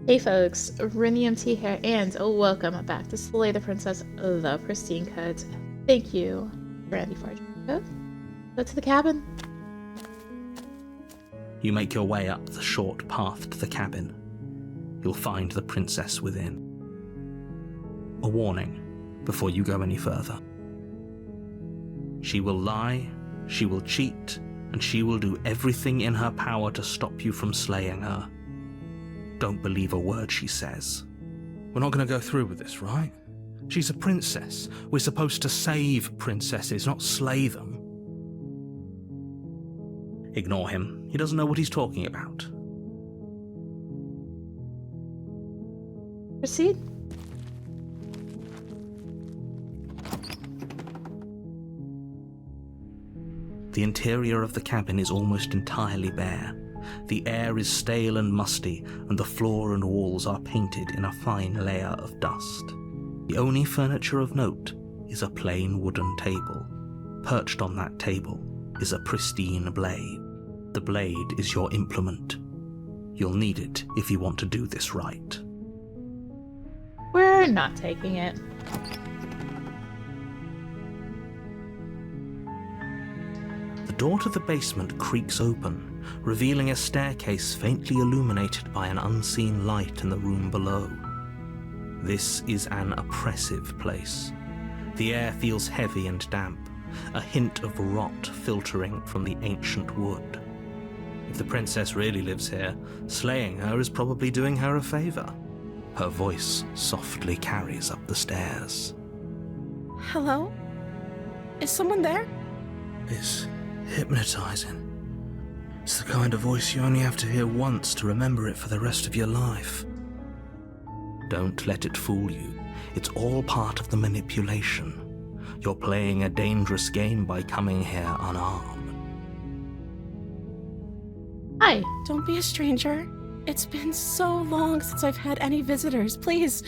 Hey folks, rinimt here, and welcome back to Slay the Princess, the Pristine Cut. Thank you, Serenity Forge. Go to the cabin. You make your way up the short path to the cabin. You'll find the princess within. A warning before you go any further. She will lie, she will cheat, and she will do everything in her power to stop you from slaying her. Don't believe a word she says. We're not going to go through with this, right? She's a princess. We're supposed to save princesses, not slay them. Ignore him. He doesn't know what he's talking about. Proceed. The interior of the cabin is almost entirely bare. The air is stale and musty, and the floor and walls are painted in a fine layer of dust. The only furniture of note is a plain wooden table. Perched on that table is a pristine blade. The blade is your implement. You'll need it if you want to do this right. We're not taking it. The door to the basement creaks open, revealing a staircase faintly illuminated by an unseen light in the room below. This is an oppressive place. The air feels heavy and damp, a hint of rot filtering from the ancient wood. If the princess really lives here, slaying her is probably doing her a favor. Her voice softly carries up the stairs. Hello? Is someone there? It's hypnotizing. It's the kind of voice you only have to hear once to remember it for the rest of your life. Don't let it fool you. It's all part of the manipulation. You're playing a dangerous game by coming here unarmed. Hi. Don't be a stranger. It's been so long since I've had any visitors. Please,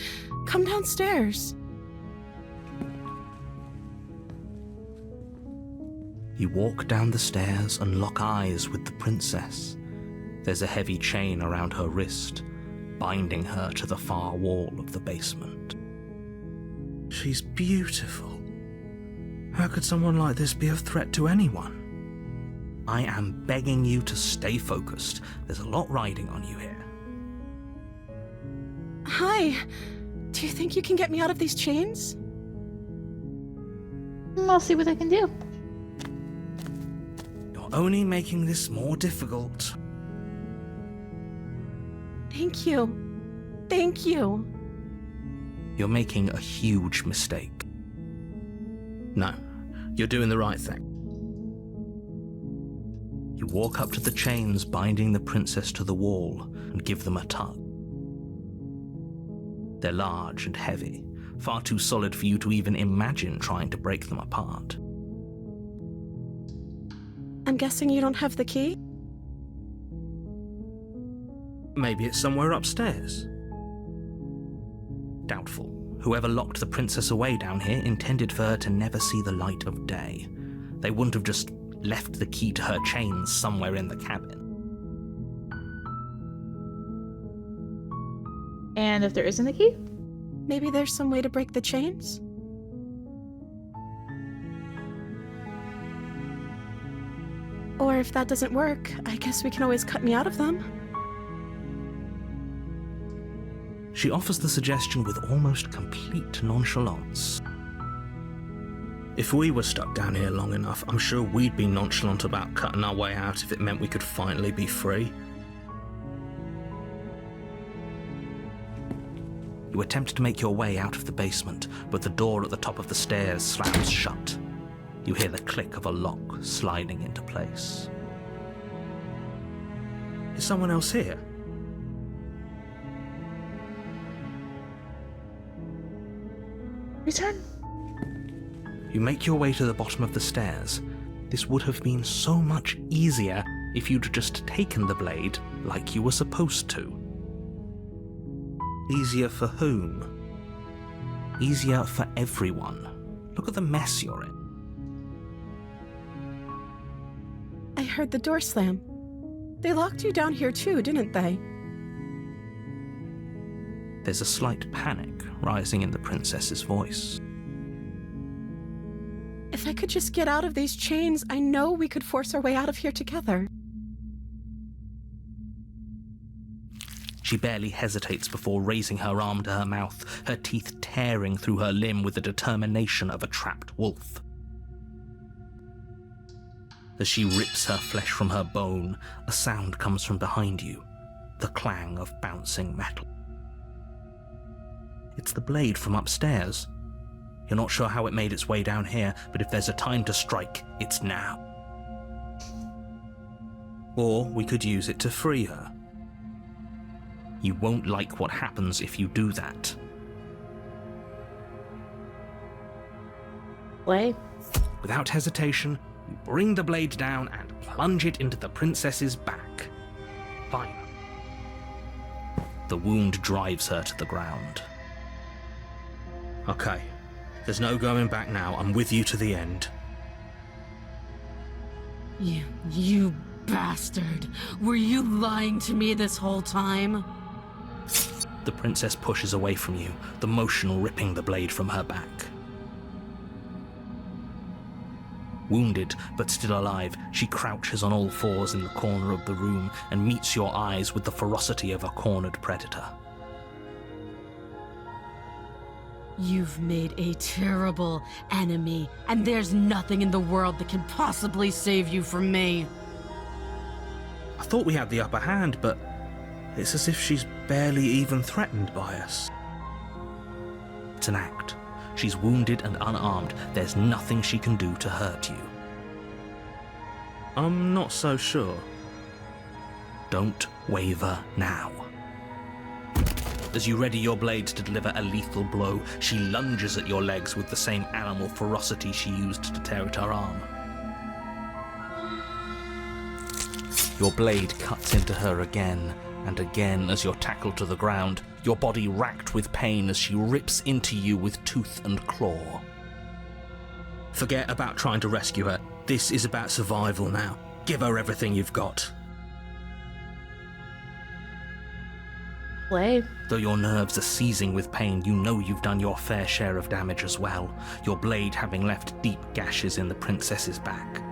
come downstairs. You walk down the stairs and lock eyes with the princess. There's a heavy chain around her wrist, binding her to the far wall of the basement. She's beautiful. How could someone like this be a threat to anyone? I am begging you to stay focused. There's a lot riding on you here. Hi. Do you think you can get me out of these chains? I'll see what I can do. You're only making this more difficult. Thank you. Thank you. You're making a huge mistake. No, you're doing the right thing. You walk up to the chains binding the princess to the wall and give them a tug. They're large and heavy, far too solid for you to even imagine trying to break them apart. I'm guessing you don't have the key? Maybe it's somewhere upstairs. Doubtful. Whoever locked the princess away down here intended for her to never see the light of day. They wouldn't have just left the key to her chains somewhere in the cabin. And if there isn't a key? Maybe there's some way to break the chains? Or if that doesn't work, I guess we can always cut me out of them. She offers the suggestion with almost complete nonchalance. If we were stuck down here long enough, I'm sure we'd be nonchalant about cutting our way out if it meant we could finally be free. You attempt to make your way out of the basement, but the door at the top of the stairs slams shut. You hear the click of a lock sliding into place. Is someone else here? Return. You make your way to the bottom of the stairs. This would have been so much easier if you'd just taken the blade like you were supposed to. Easier for whom? Easier for everyone. Look at the mess you're in. I heard the door slam. They locked you down here too, didn't they? There's a slight panic rising in the princess's voice. If I could just get out of these chains, I know we could force our way out of here together. She barely hesitates before raising her arm to her mouth, her teeth tearing through her limb with the determination of a trapped wolf. As she rips her flesh from her bone, a sound comes from behind you, the clang of bouncing metal. It's the blade from upstairs. You're not sure how it made its way down here, but if there's a time to strike, it's now. Or we could use it to free her. You won't like what happens if you do that. Play. Without hesitation, you bring the blade down and plunge it into the princess's back. Fine. The wound drives her to the ground. Okay, there's no going back now. I'm with you to the end. You bastard! Were you lying to me this whole time? The princess pushes away from you, the motion ripping the blade from her back. Wounded, but still alive, she crouches on all fours in the corner of the room and meets your eyes with the ferocity of a cornered predator. You've made a terrible enemy, and there's nothing in the world that can possibly save you from me. I thought we had the upper hand, but it's as if she's barely even threatened by us. It's an act. She's wounded and unarmed. There's nothing she can do to hurt you. I'm not so sure. Don't waver now. As you ready your blade to deliver a lethal blow, she lunges at your legs with the same animal ferocity she used to tear at her arm. Your blade cuts into her again and again as you're tackled to the ground, your body racked with pain as she rips into you with tooth and claw. Forget about trying to rescue her. This is about survival now. Give her everything you've got. Play. Though your nerves are seizing with pain, you know you've done your fair share of damage as well, your blade having left deep gashes in the princess's back.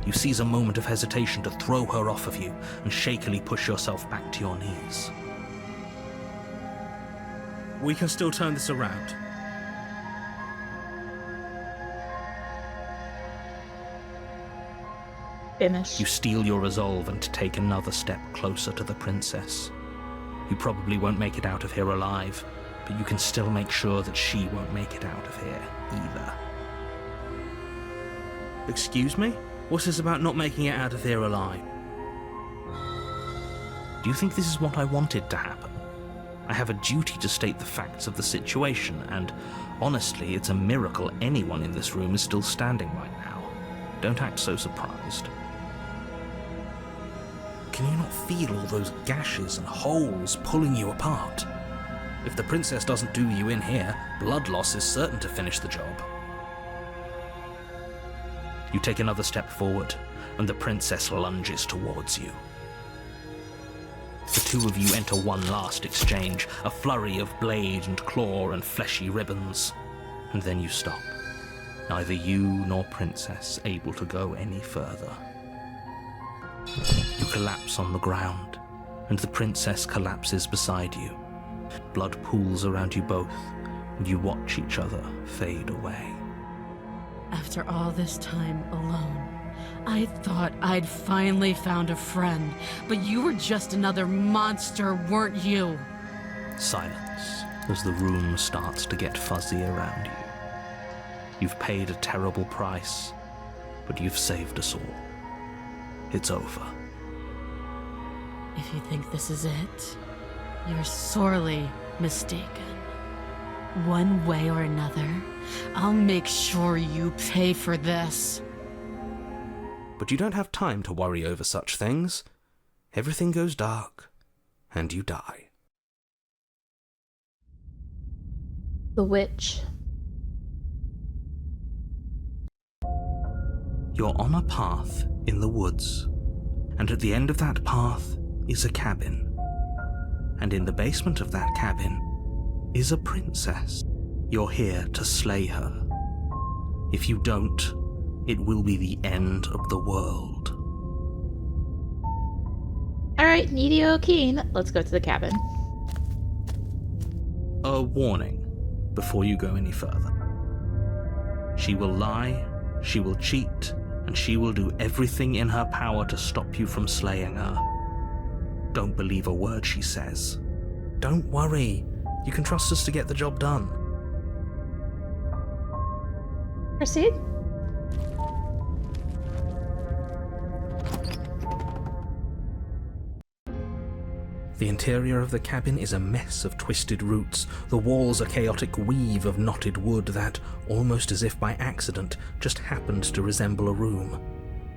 You seize a moment of hesitation to throw her off of you and shakily push yourself back to your knees. We can still turn this around. Finish. You steel your resolve and take another step closer to the princess. You probably won't make it out of here alive, but you can still make sure that she won't make it out of here either. Excuse me? What's this about not making it out of here alive? Do you think this is what I wanted to happen? I have a duty to state the facts of the situation, and honestly, it's a miracle anyone in this room is still standing right now. Don't act so surprised. Can you not feel all those gashes and holes pulling you apart? If the princess doesn't do you in here, blood loss is certain to finish the job. You take another step forward, and the princess lunges towards you. The two of you enter one last exchange, a flurry of blade and claw and fleshy ribbons, and then you stop. Neither you nor princess able to go any further. You collapse on the ground, and the princess collapses beside you. Blood pools around you both, and you watch each other fade away. After all this time alone, I thought I'd finally found a friend, but you were just another monster, weren't you? Silence as the room starts to get fuzzy around you. You've paid a terrible price, but you've saved us all. It's over. If you think this is it, you're sorely mistaken. One way or another, I'll make sure you pay for this. But you don't have time to worry over such things. Everything goes dark, and you die. The witch. You're on a path in the woods, and at the end of that path, is a cabin. And in the basement of that cabin is a princess. You're here to slay her. If you don't, it will be the end of the world. Alright, Nidio Keen, let's go to the cabin. A warning before you go any further. She will lie, she will cheat, and she will do everything in her power to stop you from slaying her. Don't believe a word she says. Don't worry, you can trust us to get the job done. Proceed. The interior of the cabin is a mess of twisted roots. The walls a chaotic weave of knotted wood that, almost as if by accident, just happened to resemble a room.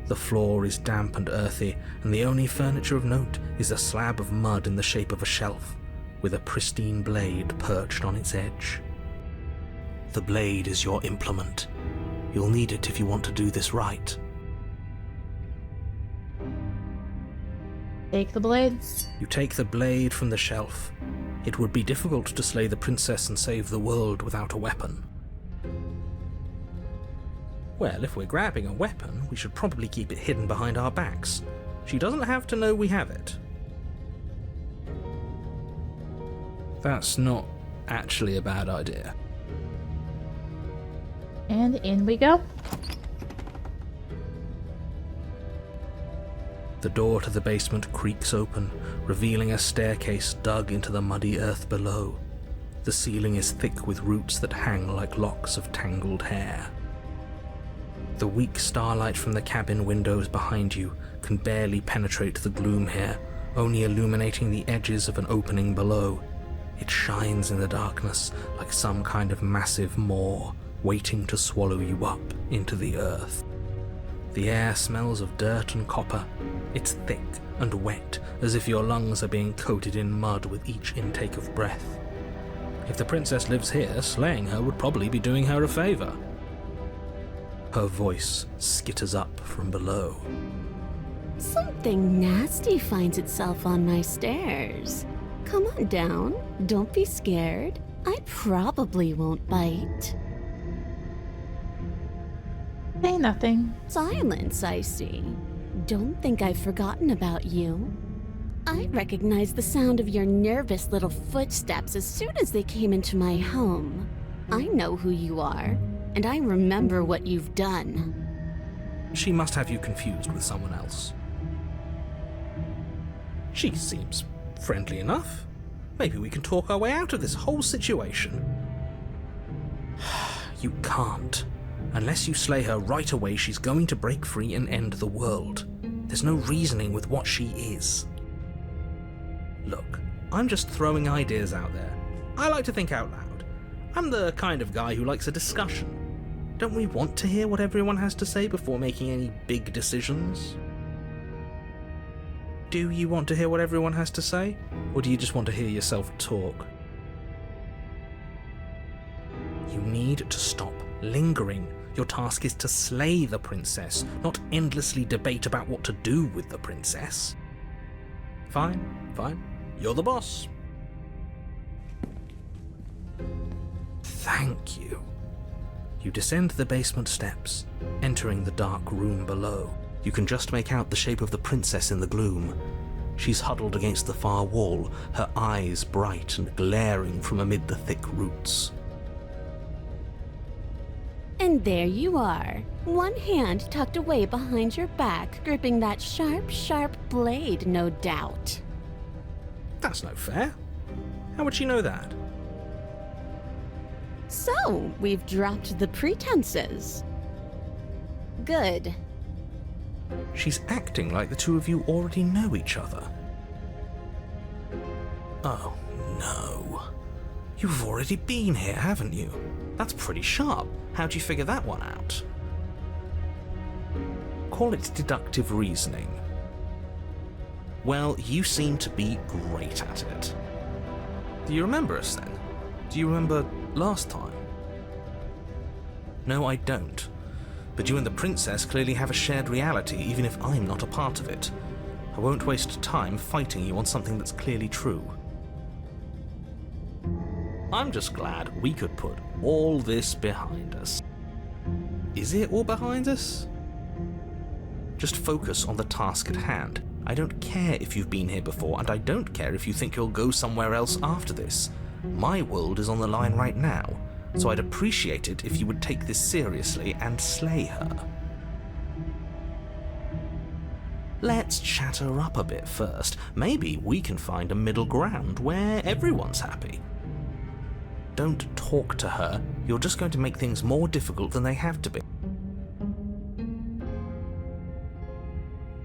The floor is damp and earthy, and the only furniture of note is a slab of mud in the shape of a shelf, with a pristine blade perched on its edge. The blade is your implement. You'll need it if you want to do this right. Take the blade. You take the blade from the shelf. It would be difficult to slay the princess and save the world without a weapon. Well, if we're grabbing a weapon, we should probably keep it hidden behind our backs. She doesn't have to know we have it. That's not actually a bad idea. And in we go. The door to the basement creaks open, revealing a staircase dug into the muddy earth below. The ceiling is thick with roots that hang like locks of tangled hair. The weak starlight from the cabin windows behind you can barely penetrate the gloom here, only illuminating the edges of an opening below. It shines in the darkness like some kind of massive maw, waiting to swallow you up into the earth. The air smells of dirt and copper. It's thick and wet, as if your lungs are being coated in mud with each intake of breath. If the princess lives here, slaying her would probably be doing her a favor. Her voice skitters up from below. Something nasty finds itself on my stairs. Come on down. Don't be scared. I probably won't bite. Say nothing. Silence, I see. Don't think I've forgotten about you. I recognized the sound of your nervous little footsteps as soon as they came into my home. I know who you are, and I remember what you've done. She must have you confused with someone else. She seems friendly enough. Maybe we can talk our way out of this whole situation. You can't. Unless you slay her right away, she's going to break free and end the world. There's no reasoning with what she is. Look, I'm just throwing ideas out there. I like to think out loud. I'm the kind of guy who likes a discussion. Don't we want to hear what everyone has to say before making any big decisions? Do you want to hear what everyone has to say? Or do you just want to hear yourself talk? You need to stop lingering. Your task is to slay the princess, not endlessly debate about what to do with the princess. Fine, fine. You're the boss. Thank you. You descend the basement steps, entering the dark room below. You can just make out the shape of the princess in the gloom. She's huddled against the far wall, her eyes bright and glaring from amid the thick roots. And there you are, one hand tucked away behind your back, gripping that sharp, sharp blade, no doubt. That's no fair. How would she know that? So, we've dropped the pretenses. Good. She's acting like the two of you already know each other. Oh, no. You've already been here, haven't you? That's pretty sharp. How'd you figure that one out? Call it deductive reasoning. Well, you seem to be great at it. Do you remember us then? Do you remember last time? No, I don't. But you and the princess clearly have a shared reality, even if I'm not a part of it. I won't waste time fighting you on something that's clearly true. I'm just glad we could put all this behind us. Is it all behind us? Just focus on the task at hand. I don't care if you've been here before, and I don't care if you think you'll go somewhere else after this. My world is on the line right now, so I'd appreciate it if you would take this seriously and slay her. Let's chat her up a bit first. Maybe we can find a middle ground where everyone's happy. Don't talk to her. You're just going to make things more difficult than they have to be.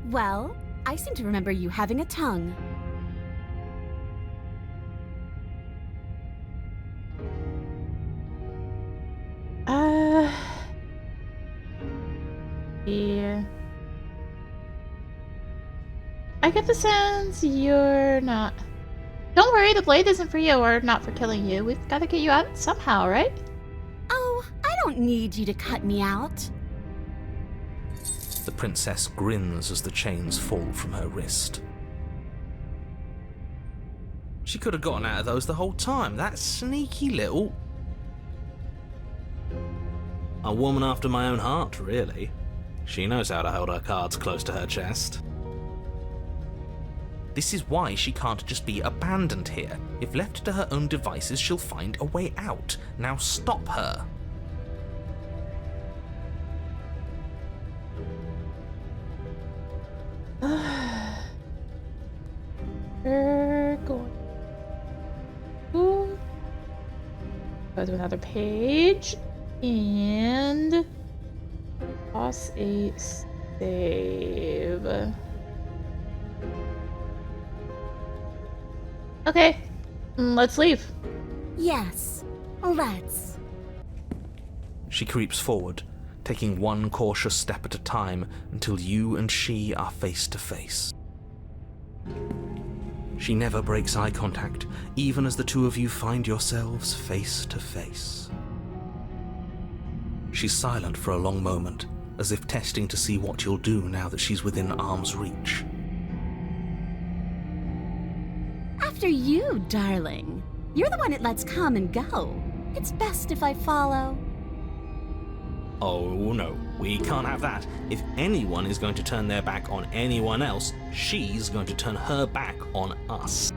Well, I seem to remember you having a tongue. Yeah. I get the sense you're not. Don't worry, the blade isn't for you or not for killing you. We've got to get you out somehow, right? Oh, I don't need you to cut me out. The princess grins as the chains fall from her wrist. She could have gotten out of those the whole time. That sneaky little... A woman after my own heart, really. She knows how to hold her cards close to her chest. This is why she can't just be abandoned here. If left to her own devices, she'll find a way out. Now stop her. We're going to go to another page and toss a save. Okay, let's leave. Yes, let's. She creeps forward, taking one cautious step at a time until you and she are face to face. She never breaks eye contact, even as the two of you find yourselves face to face. She's silent for a long moment, as if testing to see what you'll do now that she's within arm's reach. After you, darling. You're the one it lets come and go. It's best if I follow. Oh no, we can't have that. If anyone is going to turn their back on anyone else, she's going to turn her back on us.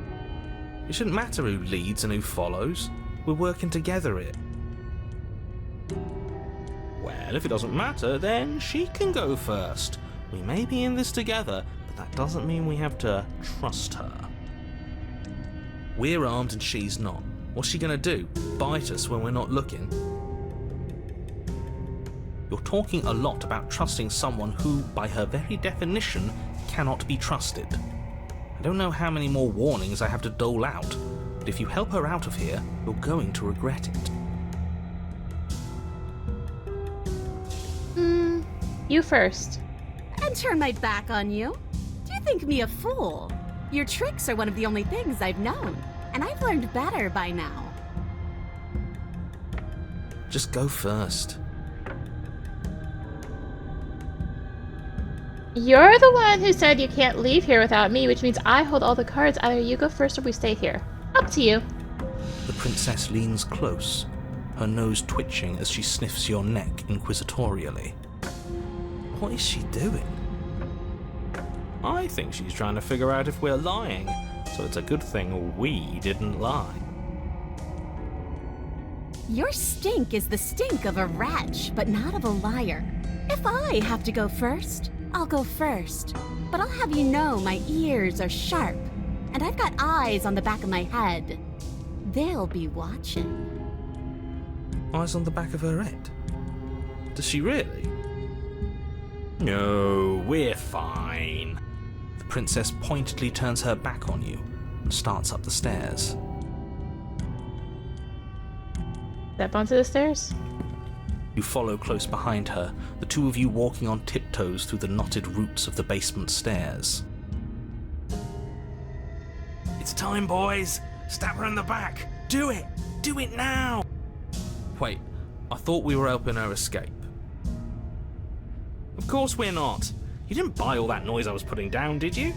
It shouldn't matter who leads and who follows. We're working together here. Well, if it doesn't matter, then she can go first. We may be in this together, but that doesn't mean we have to trust her. We're armed and she's not. What's she gonna do? Bite us when we're not looking? You're talking a lot about trusting someone who, by her very definition, cannot be trusted. I don't know how many more warnings I have to dole out, but if you help her out of here, you're going to regret it. You first. And turn my back on you? Do you think me a fool? Your tricks are one of the only things I've known, and I've learned better by now. Just go first. You're the one who said you can't leave here without me, which means I hold all the cards. Either you go first or we stay here. Up to you. The princess leans close, her nose twitching as she sniffs your neck inquisitorially. What is she doing? I think she's trying to figure out if we're lying, so it's a good thing we didn't lie. Your stink is the stink of a wretch, but not of a liar. If I have to go first, I'll go first. But I'll have you know my ears are sharp, and I've got eyes on the back of my head. They'll be watching. Eyes on the back of her head? Does she really? No, we're fine. The princess pointedly turns her back on you and starts up the stairs. Step onto the stairs. You follow close behind her, the two of you walking on tiptoes through the knotted roots of the basement stairs. It's time, boys! Stab her in the back! Do it! Do it now! Wait, I thought we were helping her escape. Of course we're not. You didn't buy all that noise I was putting down, did you?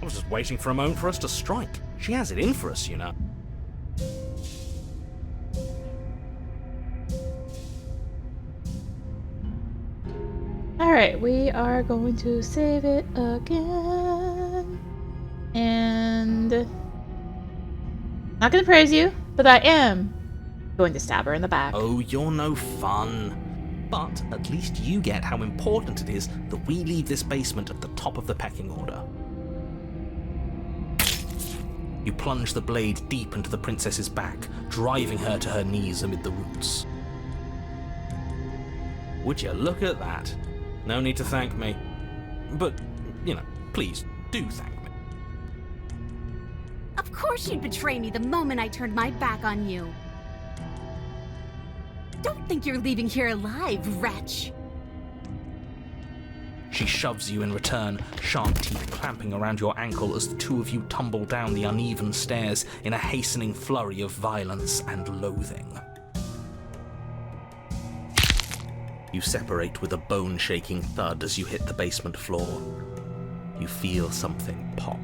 I was just waiting for a moment for us to strike. She has it in for us, you know. Alright, we are going to save it again. And... not gonna praise you, but I am going to stab her in the back. Oh, you're no fun. But at least you get how important it is that we leave this basement at the top of the pecking order. You plunge the blade deep into the princess's back, driving her to her knees amid the roots. Would you look at that? No need to thank me. But, you know, please do thank me. Of course you'd betray me the moment I turned my back on you. Don't think you're leaving here alive, wretch. She shoves you in return, sharp teeth clamping around your ankle as the two of you tumble down the uneven stairs in a hastening flurry of violence and loathing. You separate with a bone-shaking thud as you hit the basement floor. You feel something pop.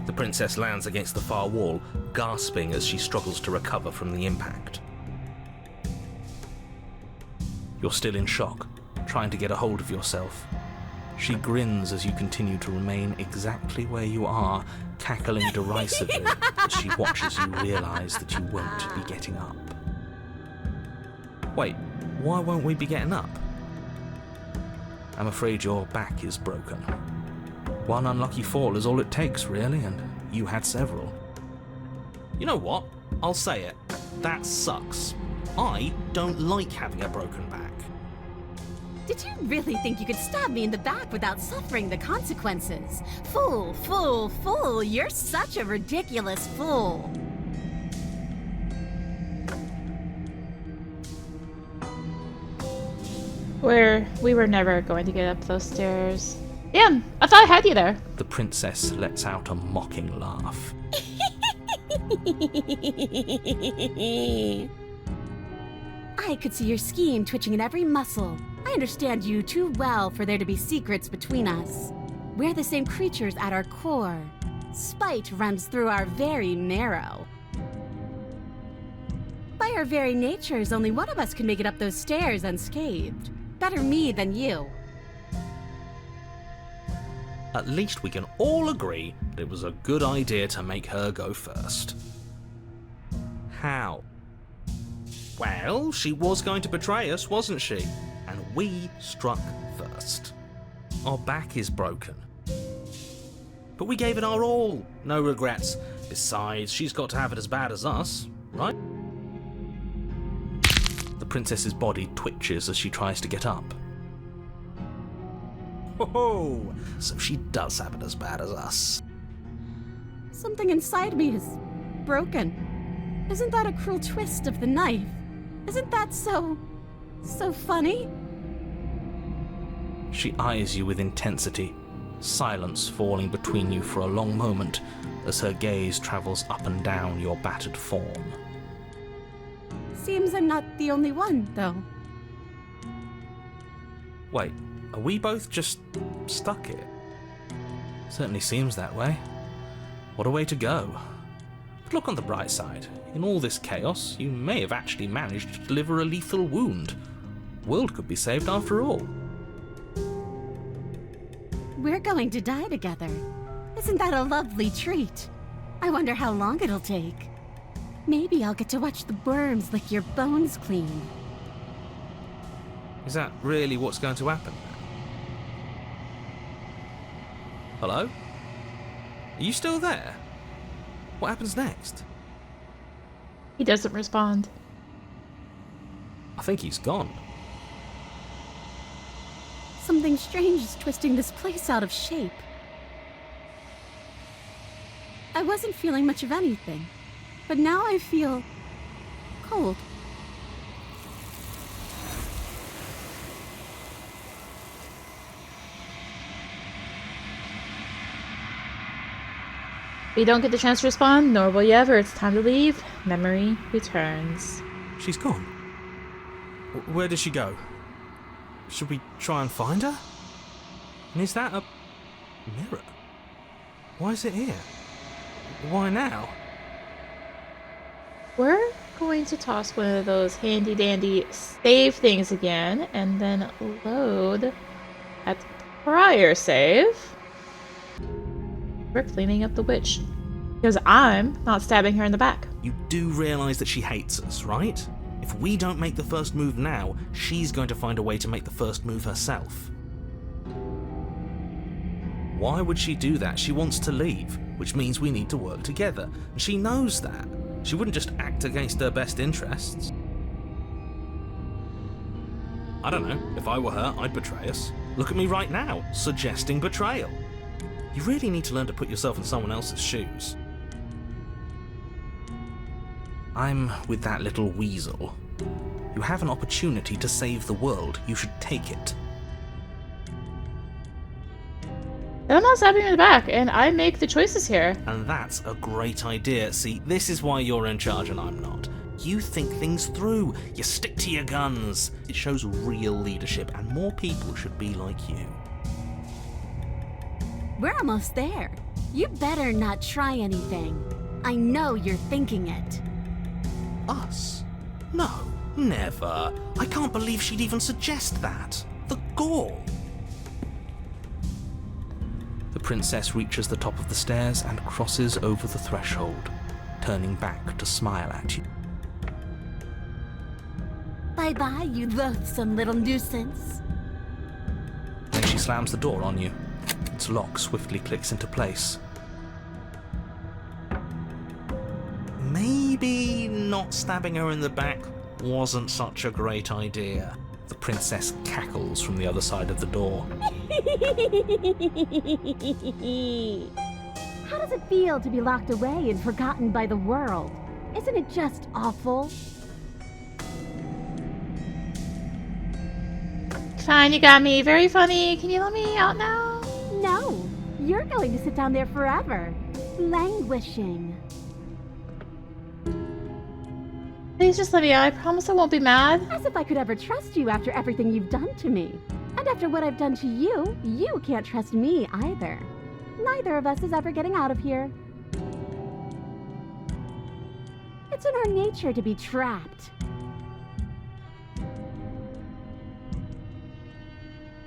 The princess lands against the far wall, gasping as she struggles to recover from the impact. You're still in shock, trying to get a hold of yourself. She grins as you continue to remain exactly where you are, cackling derisively as she watches you realise that you won't be getting up. Wait, why won't we be getting up? I'm afraid your back is broken. One unlucky fall is all it takes, really, and you had several. You know what? I'll say it. That sucks. I don't like having a broken back. Did you really think you could stab me in the back without suffering the consequences? Fool, fool, fool! You're such a ridiculous fool! We were never going to get up those stairs. Damn, I thought I had you there. The princess lets out a mocking laugh. I could see your scheme twitching in every muscle. I understand you too well for there to be secrets between us. We're the same creatures at our core. Spite runs through our very marrow. By our very natures, only one of us can make it up those stairs unscathed. Better me than you. At least we can all agree that it was a good idea to make her go first. How? Well, she was going to betray us, wasn't she? And we struck first. Our back is broken. But we gave it our all. No regrets. Besides, she's got to have it as bad as us, right? The princess's body twitches as she tries to get up. Oh, so she does have it as bad as us. Something inside me is broken. Isn't that a cruel twist of the knife? Isn't that so funny? She eyes you with intensity, silence falling between you for a long moment as her gaze travels up and down your battered form. Seems I'm not the only one, though. Wait, are we both just stuck here? Certainly seems that way. What a way to go. But look on the bright side. In all this chaos, you may have actually managed to deliver a lethal wound. World could be saved after all. We're going to die together. Isn't that a lovely treat? I wonder how long it'll take. Maybe I'll get to watch the worms lick your bones clean. Is that really what's going to happen? Hello? Are you still there? What happens next? He doesn't respond. I think he's gone. Something strange is twisting this place out of shape. I wasn't feeling much of anything, but now I feel cold. We don't get the chance to respond, nor will you ever. It's time to leave. Memory returns. She's gone. Where did she go? Should we try and find her? And is that a mirror? Why is it here? Why now? We're going to toss one of those handy dandy save things again and then load at the prior save. We're cleaning up the witch because I'm not stabbing her in the back. You do realise that she hates us, right? If we don't make the first move now, she's going to find a way to make the first move herself. Why would she do that? She wants to leave, which means we need to work together. And she knows that. She wouldn't just act against her best interests. I don't know. If I were her, I'd betray us. Look at me right now, suggesting betrayal. You really need to learn to put yourself in someone else's shoes. I'm with that little weasel. You have an opportunity to save the world. You should take it. And I'm not stabbing her in the back, and I make the choices here. And that's a great idea. See, this is why you're in charge and I'm not. You think things through. You stick to your guns. It shows real leadership, and more people should be like you. We're almost there. You better not try anything. I know you're thinking it. Us? No, never. I can't believe she'd even suggest that. The gall. The princess reaches the top of the stairs and crosses over the threshold, turning back to smile at you. Bye-bye, you loathsome little nuisance. Then she slams the door on you. Its lock swiftly clicks into place. Maybe not stabbing her in the back wasn't such a great idea. The princess cackles from the other side of the door. How does it feel to be locked away and forgotten by the world? Isn't it just awful? Fine, you got me. Very funny. Can you let me out now? No, you're going to sit down there forever, languishing. Please just let me out. I promise I won't be mad. As if I could ever trust you after everything you've done to me. And after what I've done to you, you can't trust me either. Neither of us is ever getting out of here. It's in our nature to be trapped.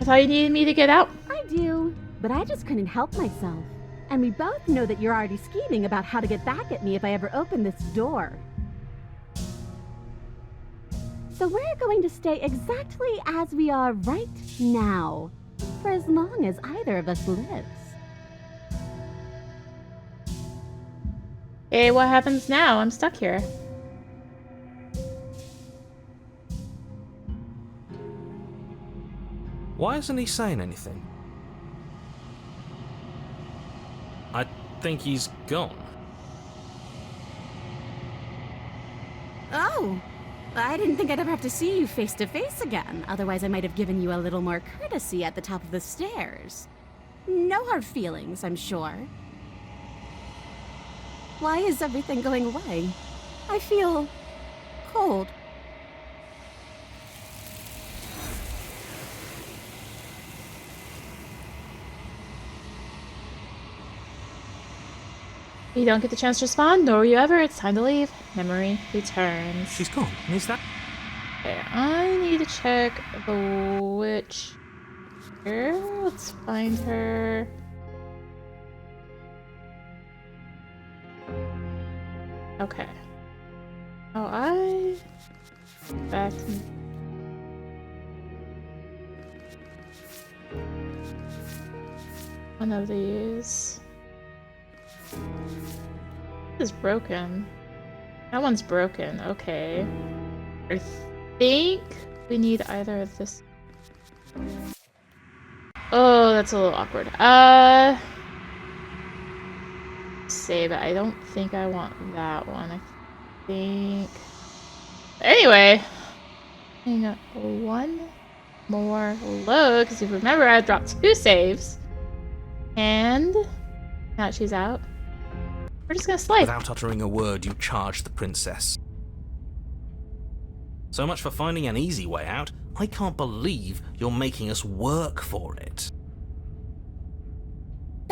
I thought you needed me to get out. I do, but I just couldn't help myself. And we both know that you're already scheming about how to get back at me if I ever open this door. So we're going to stay exactly as we are right now, for as long as either of us lives. Hey, what happens now? I'm stuck here. Why isn't he saying anything? I think he's gone. Oh, I didn't think I'd ever have to see you face to face again. Otherwise, I might have given you a little more courtesy at the top of the stairs. No hard feelings, I'm sure. Why is everything going away? I feel cold. You don't get the chance to respond, nor will you ever. It's time to leave. Memory returns. She's gone. Is that? Okay, I need to check the witch here. Let's find her. Okay. Oh, back to one of these. This is broken. That one's broken. Okay. I think we need either of this. Oh, that's a little awkward. Save it. I don't think I want that one. I think. Anyway, I got one more load because if you remember, I dropped 2 saves, and now she's out. We're just gonna slay. Without uttering a word, you charge the princess. So much for finding an easy way out. I can't believe you're making us work for it.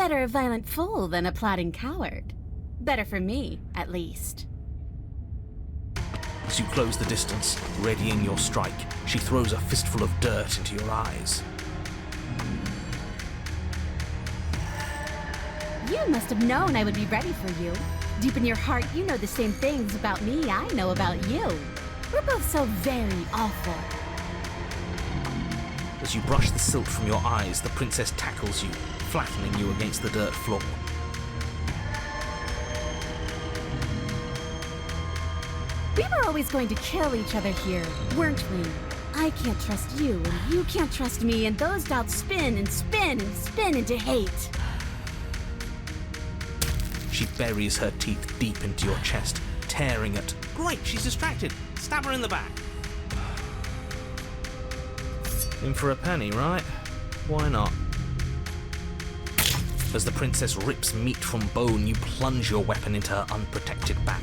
Better a violent fool than a plotting coward. Better for me, at least. As you close the distance, readying your strike, she throws a fistful of dirt into your eyes. You must have known I would be ready for you. Deep in your heart, you know the same things about me I know about you. We're both so very awful. As you brush the silt from your eyes, the princess tackles you, flattening you against the dirt floor. We were always going to kill each other here, weren't we? I can't trust you, and you can't trust me, and those doubts spin and spin and spin into hate. She buries her teeth deep into your chest, tearing at... Great, she's distracted. Stab her in the back. In for a penny, right? Why not? As the princess rips meat from bone, you plunge your weapon into her unprotected back.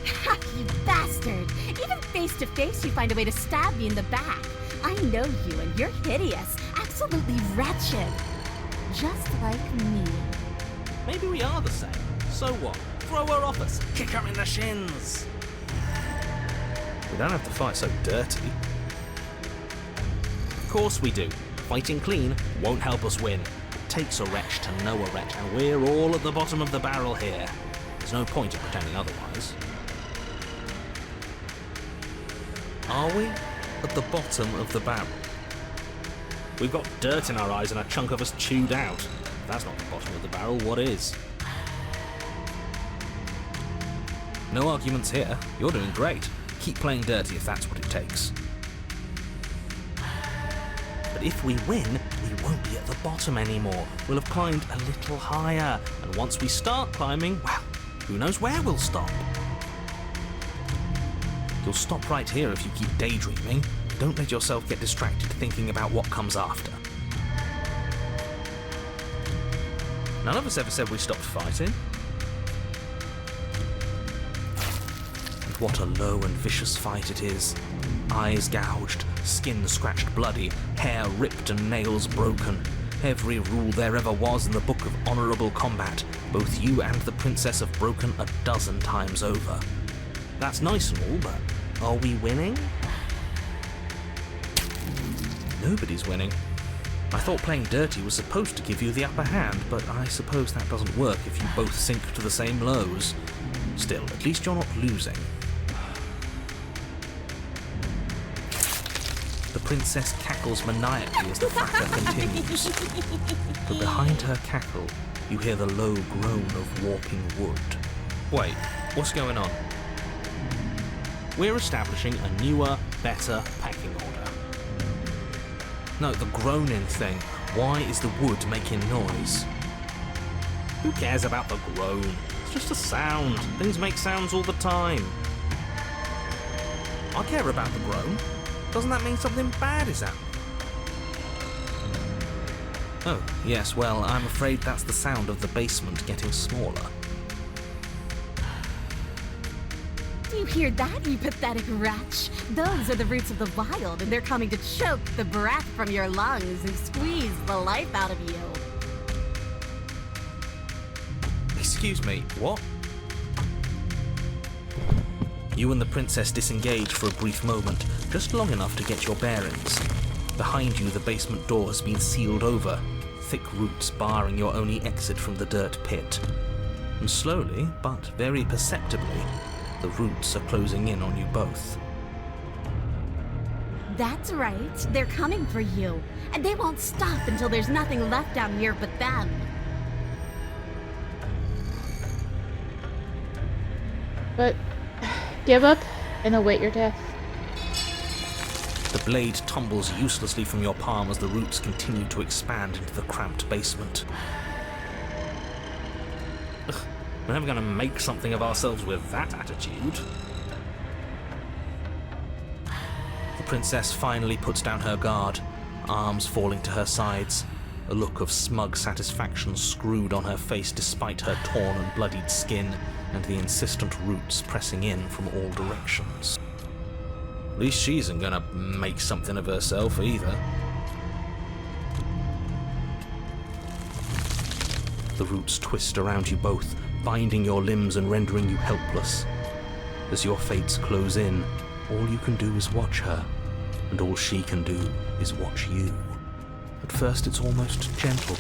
Ha, you bastard! Even face to face, you find a way to stab me in the back. I know you, and you're hideous, absolutely wretched. Just like me. Maybe we are the same. So what? Throw her off us. Kick her in the shins. We don't have to fight so dirty. Of course we do. Fighting clean won't help us win. It takes a wretch to know a wretch, and we're all at the bottom of the barrel here. There's no point in pretending otherwise. Are we at the bottom of the barrel? We've got dirt in our eyes and a chunk of us chewed out. If that's not the bottom of the barrel, what is? No arguments here. You're doing great. Keep playing dirty if that's what it takes. But if we win, we won't be at the bottom anymore. We'll have climbed a little higher. And once we start climbing, well, who knows where we'll stop? You'll stop right here if you keep daydreaming. Don't let yourself get distracted thinking about what comes after. None of us ever said we stopped fighting. And what a low and vicious fight it is. Eyes gouged, skin scratched bloody, hair ripped and nails broken. Every rule there ever was in the book of honourable combat, both you and the princess have broken a dozen times over. That's nice and all, but are we winning? Nobody's winning. I thought playing dirty was supposed to give you the upper hand, but I suppose that doesn't work if you both sink to the same lows. Still, at least you're not losing. The princess cackles maniacally as the fracas continues. But behind her cackle, you hear the low groan of warping wood. Wait, what's going on? We're establishing a newer, better packing order. No, the groaning thing. Why is the wood making noise? Who cares about the groan? It's just a sound. Things make sounds all the time. I care about the groan. Doesn't that mean something bad is happening? Oh, yes, well, I'm afraid that's the sound of the basement getting smaller. Do you hear that, you pathetic wretch? Those are the roots of the wild, and they're coming to choke the breath from your lungs and squeeze the life out of you. Excuse me, what? You and the princess disengage for a brief moment, just long enough to get your bearings. Behind you, the basement door has been sealed over, thick roots barring your only exit from the dirt pit. And slowly, but very perceptibly, the roots are closing in on you both. That's right. They're coming for you. And they won't stop until there's nothing left down here but them. But give up and await your death. The blade tumbles uselessly from your palm as the roots continue to expand into the cramped basement. Ugh, we're never going to make something of ourselves with that attitude. The princess finally puts down her guard, arms falling to her sides, a look of smug satisfaction screwed on her face despite her torn and bloodied skin and the insistent roots pressing in from all directions. At least she isn't gonna make something of herself either. The roots twist around you both, binding your limbs and rendering you helpless. As your fates close in, all you can do is watch her, and all she can do is watch you. At first it's almost gentle,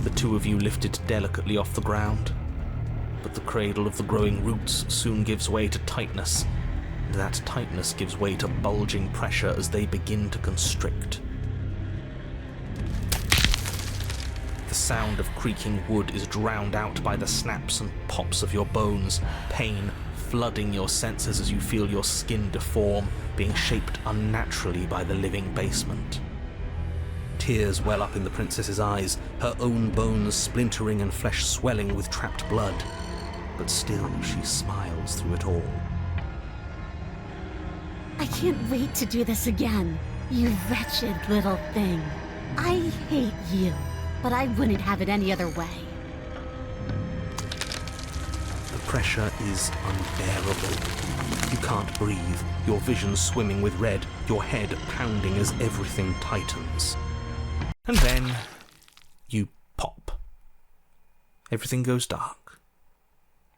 the two of you lifted delicately off the ground. But the cradle of the growing roots soon gives way to tightness, and that tightness gives way to bulging pressure as they begin to constrict. The sound of creaking wood is drowned out by the snaps and pops of your bones, pain flooding your senses as you feel your skin deform, being shaped unnaturally by the living basement. Tears well up in the princess's eyes, her own bones splintering and flesh swelling with trapped blood. But still she smiles through it all. I can't wait to do this again, you wretched little thing. I hate you, but I wouldn't have it any other way. The pressure is unbearable. You can't breathe, your vision swimming with red, your head pounding as everything tightens. And then you pop. Everything goes dark,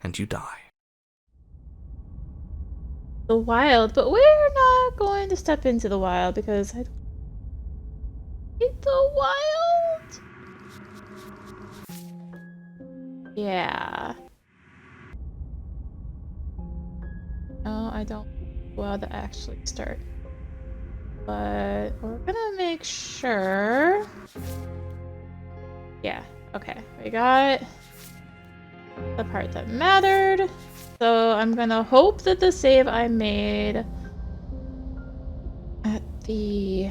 and you die. The wild, but we're not going to step into the wild because I don't hate the wild. Yeah. No, I don't want to actually start. But we're gonna make sure. Yeah, okay. We got the part that mattered. So I'm gonna hope that the save I made at the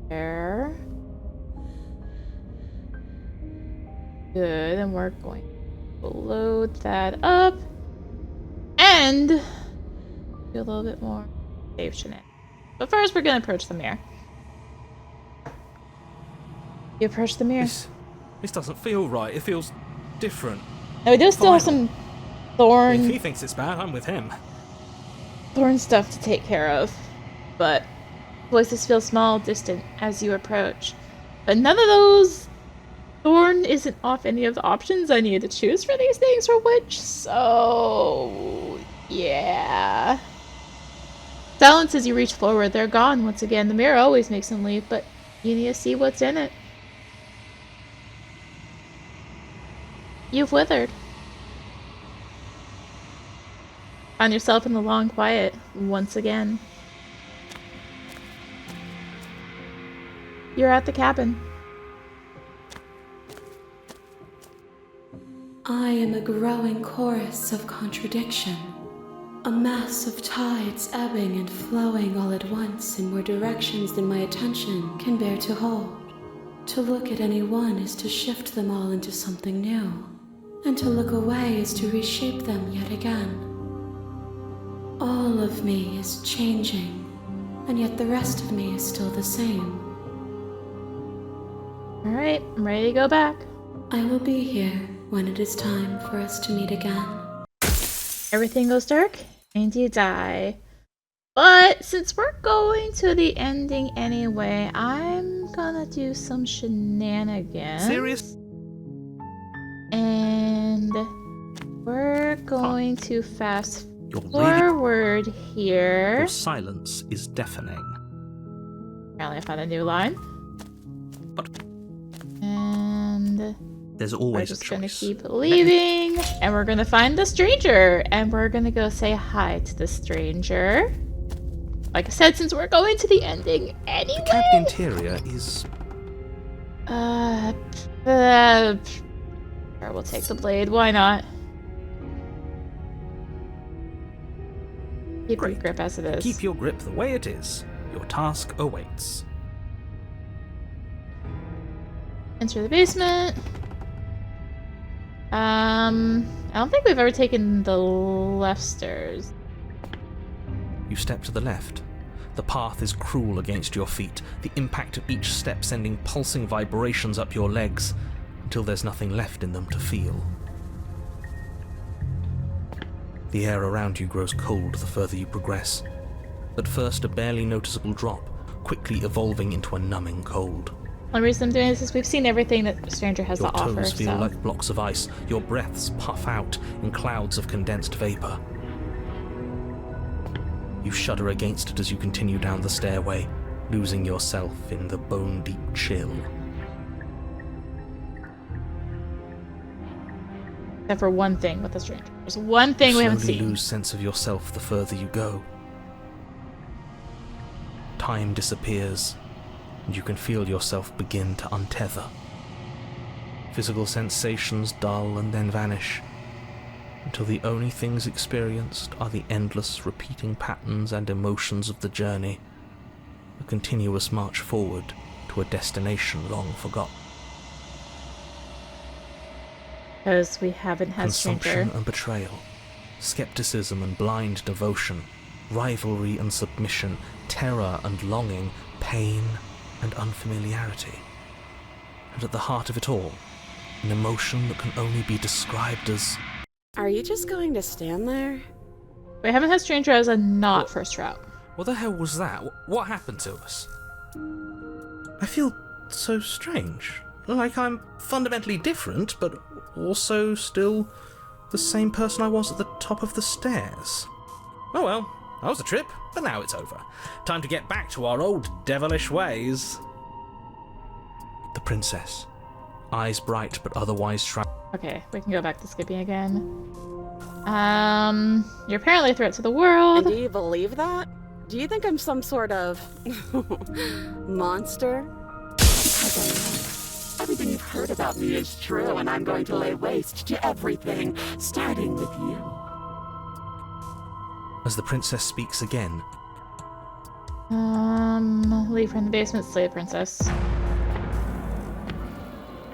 there. Good, and we're going to load that up and do a little bit more save shenanigans. But first we're gonna approach the mirror. You approach the mirror. This doesn't feel right. It feels different. Now we do still have some thorn. If he thinks it's bad, I'm with him. Thorn stuff to take care of, but voices feel small, distant as you approach. But none of those. Thorn isn't off any of the options I needed to choose for these things or which, so yeah. Silence as you reach forward. They're gone once again. The mirror always makes them leave, but you need to see what's in it. You've withered. Found yourself in the long quiet once again. You're at the cabin. I am a growing chorus of contradiction, a mass of tides ebbing and flowing all at once in more directions than my attention can bear to hold. To look at any one is to shift them all into something new, and to look away is to reshape them yet again. All of me is changing, and yet the rest of me is still the same. Alright, I'm ready to go back. I will be here when it is time for us to meet again. Everything goes dark, and you die. But since we're going to the ending anyway, I'm gonna do some shenanigans. Serious? And we're going to fast You're really... forward here. Your silence is deafening. Apparently I found a new line. But And there's we're always a just gonna choice. keep leaving. And we're gonna find the stranger. And we're gonna go say hi to the stranger. Like I said, since we're going to the ending anyway. The cabin interior is... Sure, we'll take the blade. Why not? Keep your Great. grip as it is. Keep your grip the way it is. Your task awaits. Enter the basement. I don't think we've ever taken the left stairs. You step to the left. The path is cruel against your feet, the impact of each step sending pulsing vibrations up your legs, until there's nothing left in them to feel. The air around you grows cold the further you progress. At first a barely noticeable drop, quickly evolving into a numbing cold. One reason I'm doing this is we've seen everything that the stranger has Your to offer, toes feel so... like blocks of ice. Your breaths puff out in clouds of condensed vapor. You shudder against it as you continue down the stairway, losing yourself in the bone-deep chill. Except for one thing with the stranger. There's one thing we haven't You slowly seen. lose sense of yourself the further you go. Time disappears, and you can feel yourself begin to untether. Physical sensations dull and then vanish, until the only things experienced are the endless repeating patterns and emotions of the journey, a continuous march forward to a destination long forgotten. Because we haven't had Consumption stranger. and betrayal, skepticism and blind devotion, rivalry and submission, terror and longing, pain and unfamiliarity. And at the heart of it all, an emotion that can only be described as... Are you just going to stand there? We haven't had stranger as a not first route. What the hell was that? What happened to us? I feel so strange. Like I'm fundamentally different, but also still the same person I was at the top of the stairs. Oh well, that was a trip, but now it's over. Time to get back to our old devilish ways. The princess, eyes bright but otherwise shrouded. Okay, we can go back to skipping again. You're apparently a threat to the world. And do you believe that? Do you think I'm some sort of monster? Everything you've heard about me is true, and I'm going to lay waste to everything, starting with you. As the princess speaks again, Leave her in the basement, slay the princess.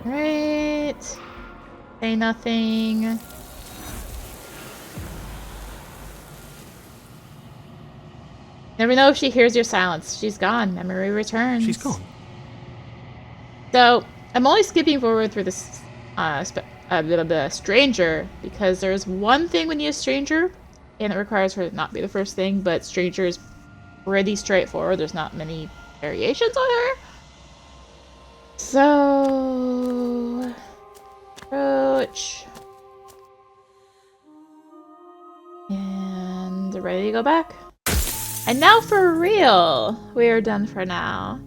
Right. Say nothing. Never know if she hears your silence. She's gone. Memory returns. she's gone. So, I'm only skipping forward through this the stranger because there's one thing when you use stranger, and it requires her to not be the first thing, but stranger is pretty straightforward. There's not many variations on her. So, approach. And ready to go back. And now for real, we are done for now.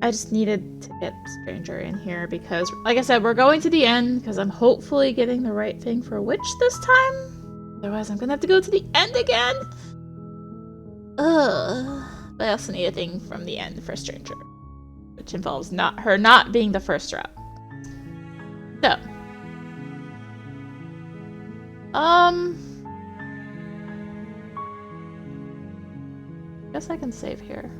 I just needed to get stranger in here because, like I said, we're going to the end because I'm hopefully getting the right thing for witch this time. Otherwise, I'm gonna have to go to the end again. Ugh. But I also need a thing from the end for stranger, which involves her not being the first route. So, guess I can save here.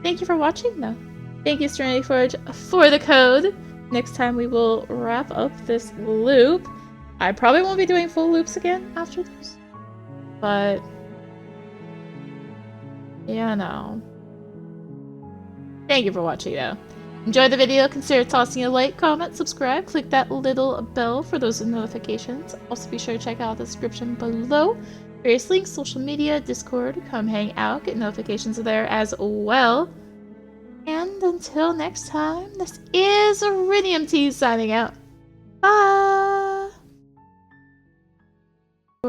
Thank you for watching, though. Thank you, Serenity Forge, for the code. Next time we will wrap up this loop. I probably won't be doing full loops again after this. But, yeah, no. Thank you for watching, though. Enjoy the video, consider tossing a like, comment, subscribe, click that little bell for those notifications. Also be sure to check out the description below. Various links, social media, Discord, come hang out, get notifications there as well. And until next time, this is rinimt signing out. Bye!